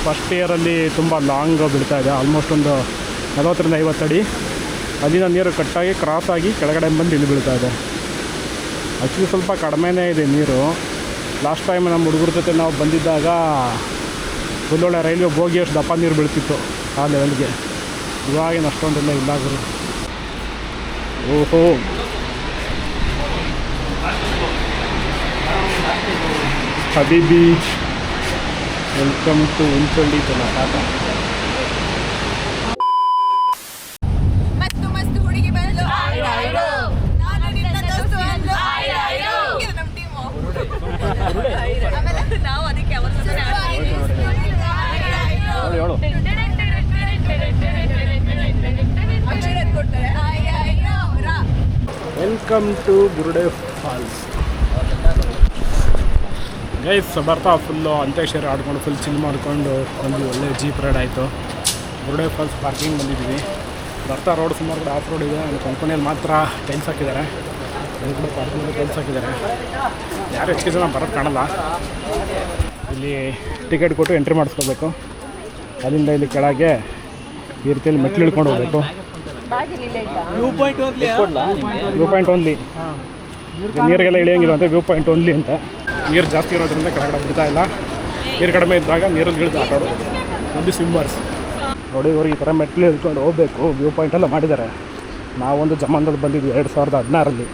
First ಇಯರಲ್ಲಿ ತುಂಬ long ಬೀಳ್ತಾ ಇದೆ, ಆಲ್ಮೋಸ್ಟ್ ಒಂದು 40ರಿಂದ 50 ಅಡಿ. ಅಲ್ಲಿನ ನೀರು ಕಟ್ಟಾಗಿ ಕ್ರಾಸಾಗಿ ಕೆಳಗಡೆ ಬಂದು ಇಲ್ಲಿ ಬೀಳ್ತಾ ಇದೆ. ಆ್ಯಕ್ಚುಲಿ ಸ್ವಲ್ಪ ಕಡಿಮೆನೇ ಇದೆ ನೀರು. ಲಾಸ್ಟ್ ಟೈಮ್ ನಮ್ಮ ಹುಡುಗರ ಜೊತೆ ನಾವು ಬಂದಿದ್ದಾಗ ಒಳ್ಳೊಳ್ಳೆ ರೈಲ್ವೆ ಬೋಗಿಯಷ್ಟು ದಪ್ಪ ನೀರು ಬೀಳ್ತಿತ್ತು ಆ ಲೆವೆಲ್ಗೆ. ಇವಾಗಿನ ಅಷ್ಟೊಂದೆಲ್ಲ ಇಲ್ಲ ಗುರು. ಓಹೋ, ಹಬೀಬಿ, ವೆಲ್ಕಮ್ ಟು ಉಂಚಳ್ಳಿ ಜಲಪಾತ. Welcome to Burude falls. Guys ಬರ್ತಾ ಫುಲ್ಲು ಅಂತ್ಯಾಕ್ಷರಿ ಆಡ್ಕೊಂಡು ಫುಲ್ ಚಿಲ್ ಮಾಡಿಕೊಂಡು ಒಂದು ಒಳ್ಳೆ ಜೀಪ್ ರೈಡ್ ಆಯಿತು. ಬುರುಡೆ ಫಾಲ್ಸ್ ಪಾರ್ಕಿಂಗ್ ಬಂದಿದ್ದೀವಿ. ಬರ್ತಾ ರೋಡ್ ಸುಮಾರು ಕೂಡ ಆಫ್ ರೋಡ್ ಇದೆ. ಕಂಪನಿಯಲ್ಲಿ ಮಾತ್ರ ಟೈಲ್ಸ್ ಹಾಕಿದ್ದಾರೆ, ಅದು ಕೂಡ ಪಾರ್ಕಿಂಗ್ ಟೈಲ್ಸ್ ಹಾಕಿದ್ದಾರೆ. ಯಾರು ಹೆಚ್ಚು ಜನ ಬರೋದು ಕಾಣಲ್ಲ. ಇಲ್ಲಿ ಟಿಕೆಟ್ ಕೊಟ್ಟು ಎಂಟ್ರಿ ಮಾಡಿಸ್ಕೋಬೇಕು. ಅಲ್ಲಿಂದ ಇಲ್ಲಿ ಕೆಳಗೆ ಈ ರೀತಿಯಲ್ಲಿ ಮೆಟ್ಲು ಇಳ್ಕೊಂಡು ಹೋಗಬೇಕು. View point only. ನೀರಿಗೆಲ್ಲ ಇಳಿಯಂಗಿಲ್ಲ ಅಂತ ವ್ಯೂ ಪಾಯಿಂಟ್ ಓನ್ಲಿ ಅಂತ. ನೀರು ಜಾಸ್ತಿ ಇರೋದ್ರಿಂದ ಕೆಳಗಡೆ ಬಿಡ್ತಾ ಇಲ್ಲ. ನೀರು ಕಡಿಮೆ ಇದ್ದಾಗ ನೀರಲ್ಲಿ ಇಳಿದು ಆಟಾಡೋದು. ಒಂದು ಸ್ವಿಮ್ಮರ್ಸ್ ನೋಡಿ, ಇವರು ಈ ಥರ ಮೆಟ್ಲು ಇಳ್ಕೊಂಡು ಹೋಗಬೇಕು. ವ್ಯೂ ಪಾಯಿಂಟೆಲ್ಲ ಮಾಡಿದ್ದಾರೆ. ನಾವೊಂದು ಜಮಾನದಲ್ಲಿ ಬಂದಿದ್ವಿ 2016ರಲ್ಲಿ.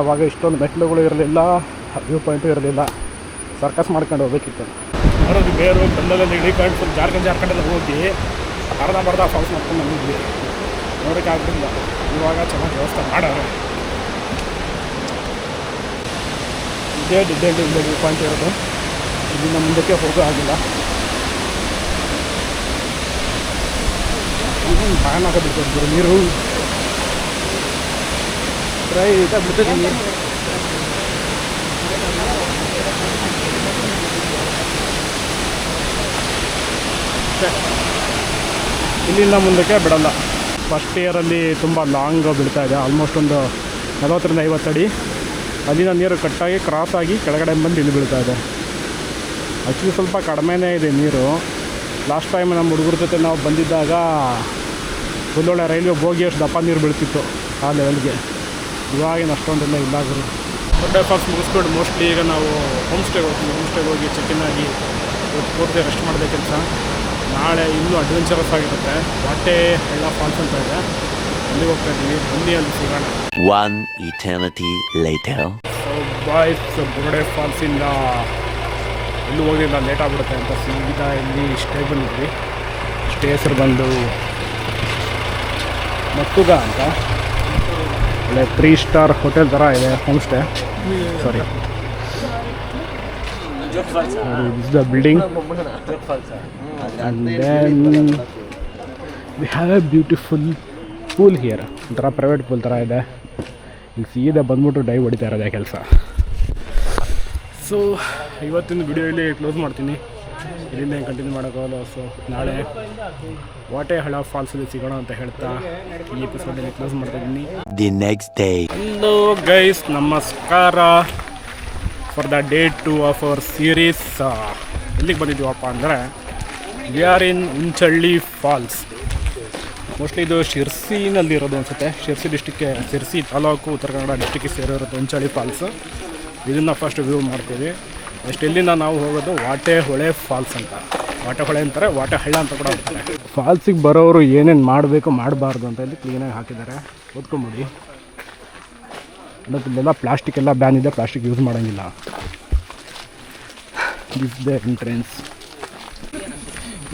ಆವಾಗ ಇಷ್ಟೊಂದು ಮೆಟ್ಲುಗಳು ಇರಲಿಲ್ಲ, ವ್ಯೂ ಪಾಯಿಂಟು ಇರಲಿಲ್ಲ. ಸರ್ಕಸ್ ಮಾಡ್ಕೊಂಡು ಹೋಗ್ಬೇಕಿತ್ತು. ನೋಡೋದು ಬೇರು ಕಲ್ಲಲ್ಲಿ ಇಳಿಕೊಂಡು ಫುಲ್ ಜಾರ್ಖಂಡೆಲ್ಲ ಹೋಗಿ ಅರ್ಧ ಫಾಲ್ಸ್ ಮಾಡ್ಕೊಂಡು ಬಂದಿದ್ವಿ. ನೋಡೋಕ್ಕಾಗಲಿಲ್ಲ. ಇವಾಗ ಚೆನ್ನಾಗಿ ವ್ಯವಸ್ಥೆ ಮಾಡೋರು. ಇದೇ ಡಿಡ್ಡೆಂಡು ಇಲ್ಲೇ ವ್ಯೂ ಪಾಯಿಂಟ್ ಇರೋದು. ಇಲ್ಲಿಂದ ಮುಂದಕ್ಕೆ ಹೋಗೋ ಆಗಿಲ್ಲ. ಭಯಾನಕ ಬಿಡ್ತಿದ್ರು ನೀರು. ರೈಟಾಗಿ ಬಿಡ್ತದೆ ನೀರು. ಇಲ್ಲಿಂದ ಮುಂದಕ್ಕೆ ಬಿಡಲ್ಲ. ಫಸ್ಟ್ ಇಯರಲ್ಲಿ ತುಂಬ ಲಾಂಗ್ ಬೀಳ್ತಾ ಇದೆ, ಆಲ್ಮೋಸ್ಟ್ ಒಂದು 40ರಿಂದ 50 ಅಡಿ. ಅಲ್ಲಿನ ನೀರು ಕಟ್ಟಾಗಿ ಕ್ರಾಸಾಗಿ ಕೆಳಗಡೆ ಬಂದು ಇಲ್ಲಿ ಬೀಳ್ತಾ ಇದೆ. ಆ್ಯಕ್ಚುಲಿ ಸ್ವಲ್ಪ ಕಡಿಮೆನೇ ಇದೆ ನೀರು. ಲಾಸ್ಟ್ ಟೈಮ್ ನಮ್ಮ ಹುಡುಗರ ಜೊತೆ ನಾವು ಬಂದಿದ್ದಾಗ ಒಳ್ಳೊಳ್ಳೆ ರೈಲ್ವೆ ಬೋಗಿಯಷ್ಟು ದಪ್ಪ ನೀರು ಬೀಳ್ತಿತ್ತು ಆ ಲೆವೆಲ್ಗೆ. ಇವಾಗಿನ ಅಷ್ಟೊಂದೆಲ್ಲ ಇಲ್ಲ ಗುರು. ಬುರುಡೆ ಫಾಲ್ಸ್ ಮುಗಿಸ್ಬಿಟ್ಟು ಮೋಸ್ಟ್ಲಿ ಈಗ ನಾವು ಹೋಮ್ ಸ್ಟೇಗೆ ಹೋಗ್ತೀವಿ. ಹೋಮ್ ಸ್ಟೇಗೆ ಹೋಗಿ ಚೆಕ್ ಇನ್ ಆಗಿ ಪೂರ್ತಿ ರೆಸ್ಟ್ ಮಾಡಿದೆ ಕೆಲಸ. ನಾಳೆ ಇನ್ನೂ ಅಡ್ವೆಂಚರಸ್ ಆಗಿರುತ್ತೆ. ವಾಟೆ ಹಳ್ಳ ಫಾಲ್ಸ್ ಅಂತ ಇದೆ, ಅಲ್ಲಿ ಹೋಗ್ತಾ ಇದ್ದೀವಿ. ಅಲ್ಲಿ ಸಿಗೋಣ. One eternity later. So boys, ಬುರುಡೆ ಫಾಲ್ಸಿಂದ ಎಲ್ಲೂ ಹೋಗಿಲ್ಲ, ಲೇಟ್ ಆಗಿಬಿಡುತ್ತೆ ಅಂತ ಸೀದಾ ಇಲ್ಲಿ ಸ್ಟೇ ಬಂದಿದ್ವಿ. ಸ್ಟೇ ಹೆಸರು ಬಂದು ಮತ್ತುಗ ಅಂತ. ಒಳ್ಳೆ 3 ಸ್ಟಾರ್ ಹೋಟೆಲ್ ಥರ ಇದೆ home stay. Sorry, this is the building, and then we have a beautiful pool here. ಒಂಥರ ಪ್ರೈವೇಟ್ ಪೂಲ್ ಥರ ಇದೆ. ಈಗ ಸೀದಾ ಬಂದ್ಬಿಟ್ಟು ಡೈವ್ ಹೊಡಿತಾ ಇರೋದೇ ಕೆಲಸ. ಸೊ ಇವತ್ತಿನ ವಿಡಿಯೋಲಿ ಕ್ಲೋಸ್ ಮಾಡ್ತೀನಿ. ಇಲ್ಲಿಂದ ಕಂಟಿನ್ಯೂ ಮಾಡೋಕ್ಕಾಗಲ್ಲ. ಸೊ ನಾಳೆ ವಾಟೆ ಹಳ್ಳ ಫಾಲ್ಸಲ್ಲಿ ಸಿಗೋಣ ಅಂತ ಹೇಳ್ತಾ ಈ ಎಪಿಸೋಡಲ್ಲಿ ಕ್ಲೋಸ್ ಮಾಡ್ತಾಯಿದ್ದೀನಿ. The next day. Hello guys, ನಮಸ್ಕಾರ. For the day 2 of our series ಎಲ್ಲಿಗೆ ಬಂದಿದ್ದೀವಪ್ಪ ಅಂದರೆ we are in Unchalli falls. Mostly ಇದು ಶಿರ್ಸಿನಲ್ಲಿರೋದು ಅನಿಸುತ್ತೆ. ಶಿರ್ಸಿ ಡಿಸ್ಟಿಕ್ಗೆ, ಶಿರ್ಸಿ ತಾಲೂಕು, ಉತ್ತರ ಕನ್ನಡ ಡಿಸ್ಟಿಕ್ಗೆ ಸೇರಿರೋದು ಉಂಚಳ್ಳಿ ಫಾಲ್ಸ್. ಇದನ್ನು ಫಸ್ಟ್ ವ್ಯೂ ಮಾಡ್ತೀವಿ. ನೆಕ್ಸ್ಟ್ ಇಲ್ಲಿಂದ ನಾವು ಹೋಗೋದು ವಾಟೆ ಹೊಳೆ ಫಾಲ್ಸ್ ಅಂತ. ವಾಟೆ ಹೊಳೆ ಅಂತಾರೆ, ವಾಟೆ ಹಳ್ಳ ಅಂತ ಕೂಡ ಅಂತಾರೆ. ಫಾಲ್ಸಿಗೆ ಬರೋರು ಏನೇನು ಮಾಡಬೇಕು ಮಾಡಬಾರ್ದು ಅಂತ ಇಲ್ಲಿ ಕ್ಲೀನಾಗಿ ಹಾಕಿದ್ದಾರೆ, ಓದ್ಕೊಂಬಿಡಿ. ಮತ್ತು ಇಲ್ಲೆಲ್ಲ ಪ್ಲಾಸ್ಟಿಕ್ ಎಲ್ಲ ಬ್ಯಾನ್ ಇದೆ, ಪ್ಲಾಸ್ಟಿಕ್ ಯೂಸ್ ಮಾಡೋಂಗಿಲ್ಲ. This the entrance.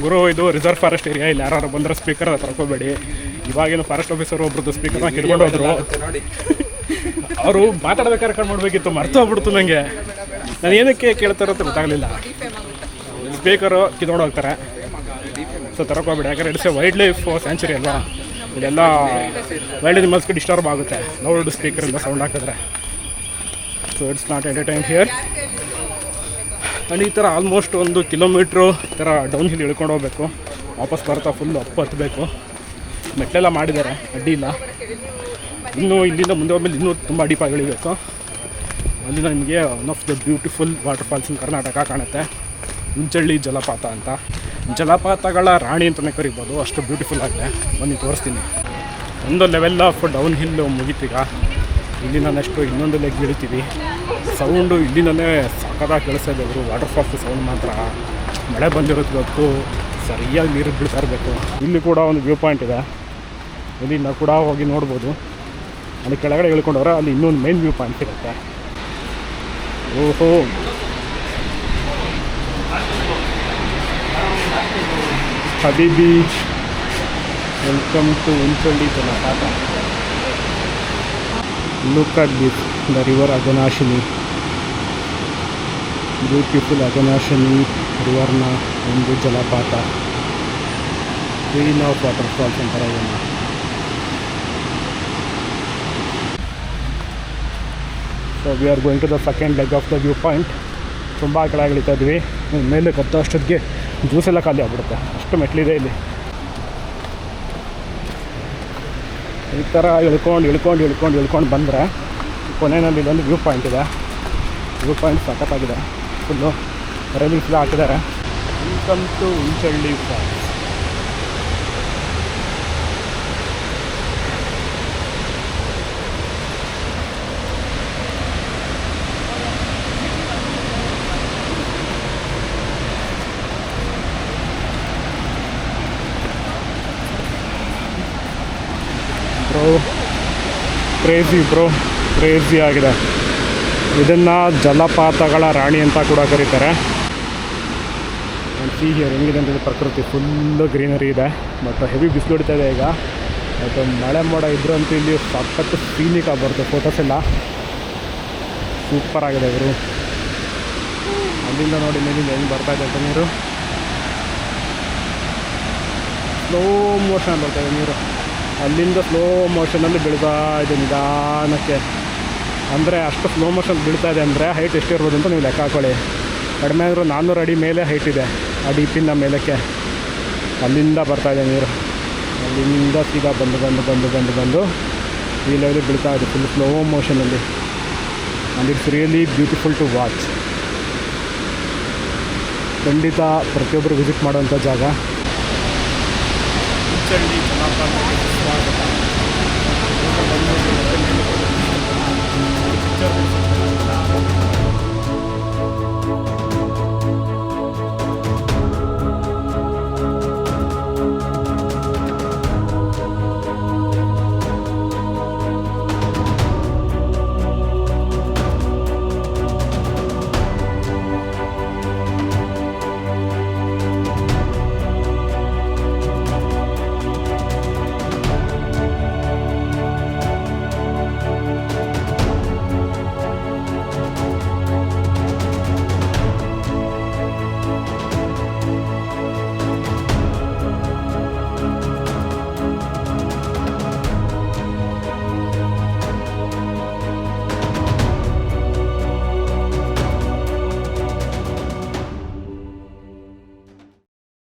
ಗುರು, ಇದು ರಿಸರ್ವ್ ಫಾರೆಸ್ಟ್ ಏರಿಯಾ. ಇಲ್ಲಿ ಯಾರು ಬಂದರೆ ಸ್ಪೀಕರ್ ತರ್ಕೋಬೇಡಿ. ಇವಾಗಿನ ಫಾರೆಸ್ಟ್ ಆಫೀಸರ್ ಒಬ್ರದ್ದು ಸ್ಪೀಕರ್ನ ಕಿತ್ಕೊಂಡು ಹೋದ್ರು. ಅವರು ಮಾತಾಡ್ಬೇಕಾದ್ರೆ ಕಟ್ ಮಾಡಬೇಕಿತ್ತು, ಮರ್ತು ಹೋಗ್ಬಿಡ್ತು ನನಗೆ. ನಾನು ಏನಕ್ಕೆ ಕೇಳ್ತಾರೋ ಅಂತ ಗೊತ್ತಾಗಲಿಲ್ಲ. ಸ್ಪೀಕರು ಕಿತ್ಕೊಂಡು ಹೋಗ್ತಾರೆ. ಸೊ ತರ್ಕೋಬೇಡಿ, ಯಾಕಂದರೆ it's A wild life sanctuary ಅಲ್ವಾ. ಇದೆಲ್ಲ ವೈಲ್ಡ್ ಅನಿಮಲ್ಸ್ಗೆ ಡಿಸ್ಟರ್ಬ್ ಆಗುತ್ತೆ ಲೌಡ್ ಸ್ಪೀಕರಿಂದ ಸೌಂಡ್ ಹಾಕಿದ್ರೆ. So it's not entertain here. And ಈ ಥರ ಆಲ್ಮೋಸ್ಟ್ 1 ಕಿಲೋಮೀಟ್ರು ಈ ಥರ ಡೌನ್ ಹಿಲ್ ಇಳ್ಕೊಂಡು ಹೋಗಬೇಕು. ವಾಪಸ್ ಬರ್ತಾ ಫುಲ್ಲು ಹತ್ತಬೇಕು. ಮೆಟ್ಲೆಲ್ಲ ಮಾಡಿದ್ದಾರೆ, ಅಡ್ಡಿ ಇಲ್ಲ. ಇನ್ನೂ ಇಲ್ಲಿಂದ ಮುಂದೆ ಹೋದ್ಮೇಲೆ ಇನ್ನೂ ತುಂಬ ಡೀಪಾಗಿ ಇಳಿಬೇಕು. ಅಲ್ಲಿಂದ ನಿಮಗೆ one of the beautiful water falls in Karnataka ಕಾಣುತ್ತೆ, ಉಂಚಳ್ಳಿ ಜಲಪಾತ ಅಂತ. ಜಲಪಾತಗಳ ರಾಣಿ ಅಂತಲೇ ಕರಿಬೋದು, ಅಷ್ಟು ಬ್ಯೂಟಿಫುಲ್ ಆಗಿದೆ. ಬನ್ನಿ ತೋರಿಸ್ತೀನಿ. ಒಂದು ಲೆವೆಲ್ ಆಫ್ ಡೌನ್ ಹಿಲ್ಲು ಮುಗಿತೀಗ. ಇಲ್ಲಿನ ನೆಕ್ಸ್ಟು ಇನ್ನೊಂದು ಲೆಗ್ ಇಳಿತೀವಿ. ಸೌಂಡು ಇಲ್ಲಿನಲ್ಲೇ ಸಖತ್ತಾಗಿ ಕೇಳಿಸ್ತಾ ಇದೆ. ಅವರು ವಾಟರ್ ಫಾಲ್ಸ್ ಸೌಂಡ್ ಮಾತ್ರ ಮಳೆ ಬಂದಿರೋದಕ್ಕೂ ಸರಿಯಾಗಿ ನೀರು ಬೀಳ್ತಾ ಇರಬೇಕು. ಇಲ್ಲಿ ಕೂಡ ಒಂದು ವ್ಯೂ ಪಾಯಿಂಟ್ ಇದೆ, ಇಲ್ಲಿಂದ ಕೂಡ ಹೋಗಿ ನೋಡ್ಬೋದು. ಅಲ್ಲಿ ಕೆಳಗಡೆ ಇಳ್ಕೊಂಡವ್ರೆ ಅಲ್ಲಿ ಇನ್ನೊಂದು ಮೇನ್ ವ್ಯೂ ಪಾಯಿಂಟ್ ಇರುತ್ತೆ. ಓಹೋ, ಹಬೀಬಿ, ವೆಲ್ಕಮ್ ಟು ಉಂಚಳ್ಳಿ ಜಲಪಾತ. Look at this, the river Aghanashini. Beautiful Aghanashini ರಿವರ್ನ ಒಂದು ಜಲಪಾತ. ಕ್ವೀನ್ ಆಫ್ ವಾಟರ್ ಫಾಲ್ಸ್ ಅಂತಾರೆ ಇದನ್ನು. So we are going to the second leg of the view point. ತುಂಬ ಕೆಳಗೆ ಇಳಿತಾ ಇದ್ವಿ. ಮೇಲೆ ಹತ್ತೋ ಅಷ್ಟೊತ್ತಿಗೆ ಜ್ಯೂಸೆಲ್ಲ ಖಾಲಿ ಆಗ್ಬಿಡುತ್ತೆ, ಅಷ್ಟು ಮೆಟ್ಲಿದೆ ಇಲ್ಲಿ. ಈ ಥರ ಇಳ್ಕೊಂಡು ಬಂದರೆ ಕೊನೆಯಲ್ಲಿ ಇಲ್ಲೊಂದು ವ್ಯೂ ಪಾಯಿಂಟ್ ಇದೆ. ವ್ಯೂ ಪಾಯಿಂಟ್ ಸಖತ್ತಾಗಿದೆ, ಫುಲ್ಲು ರೈಲಿಂಗ್ಸ್ ಎಲ್ಲ ಹಾಕಿದ್ದಾರೆ. Welcome to Unchalli falls. Crazy ಆಗಿದೆ. ಇದನ್ನು ಜಲಪಾತಗಳ ರಾಣಿ ಅಂತ ಕೂಡ ಕರೀತಾರೆ. ಸಿ ಹಿಯರ್ ಹೆಂಗಿದೆ ಅಂತೇಳಿ ಪ್ರಕೃತಿ ಫುಲ್ಲು ಗ್ರೀನರಿ ಇದೆ. ಬಟ್ ಹೆವಿ ಬಿಸಿಲು ಹೊಡಿತಾ ಇದೆ ಈಗ. ಬಟ್ ಮಳೆ ಮೋಡ ಇದ್ರಂತೂ ಇಲ್ಲಿ ಸಖತ್ತು ಸೀನಿಕ್ ಆಗಿ ಬರುತ್ತೆ. ಫೋಟೋಸ್ ಎಲ್ಲ ಸೂಪರ್ ಆಗಿದೆ ಇವರು. ಅಲ್ಲಿಂದ ನೋಡಿ ಮೇಲಿಂದ ಹೆಂಗೆ ಬರ್ತಾ ಇದೆ ಅಂತ ನೀರು. ಸ್ಲೋ ಮೋಷನ್ ಬರ್ತಾಯಿದೆ ನೀರು. ಅಲ್ಲಿಂದ ಸ್ಲೋ ಮೋಷನಲ್ಲಿ ಬೀಳ್ತಾ ಇದೆ ನಿಧಾನಕ್ಕೆ. ಅಂದರೆ ಅಷ್ಟು ಸ್ಲೋ ಮೋಷನ್ ಬೀಳ್ತಾ ಇದೆ ಅಂದರೆ ಹೈಟ್ ಎಷ್ಟಿರ್ಬೋದು ಅಂತ ನೀವು ಲೆಕ್ಕ ಹಾಕೊಳ್ಳಿ. ಕಡಿಮೆ ಅಂದರೂ 400 ಅಡಿ ಮೇಲೆ ಹೈಟ್ ಇದೆ ಆ ಡೀಪಿಂದ ಮೇಲಕ್ಕೆ. ಅಲ್ಲಿಂದ ಬರ್ತಾಯಿದೆ ನೀರು. ಅಲ್ಲಿಂದ ಸೀದಾ ಬಂದು ಈ ಲೆವೆಲಿಗೆ ಬೀಳ್ತಾ ಇದೆ ಫುಲ್ ಸ್ಲೋ ಮೋಷನಲ್ಲಿ. And it's really beautiful to watch. ಖಂಡಿತ ಪ್ರತಿಯೊಬ್ಬರು ವಿಸಿಟ್ ಮಾಡೋವಂಥ ಜಾಗ. ಉಂಚಳ್ಳಿ ಜಲಪಾತಕ್ಕೆ ಸ್ವಾಗತ. ಪಿಕ್ಚರ್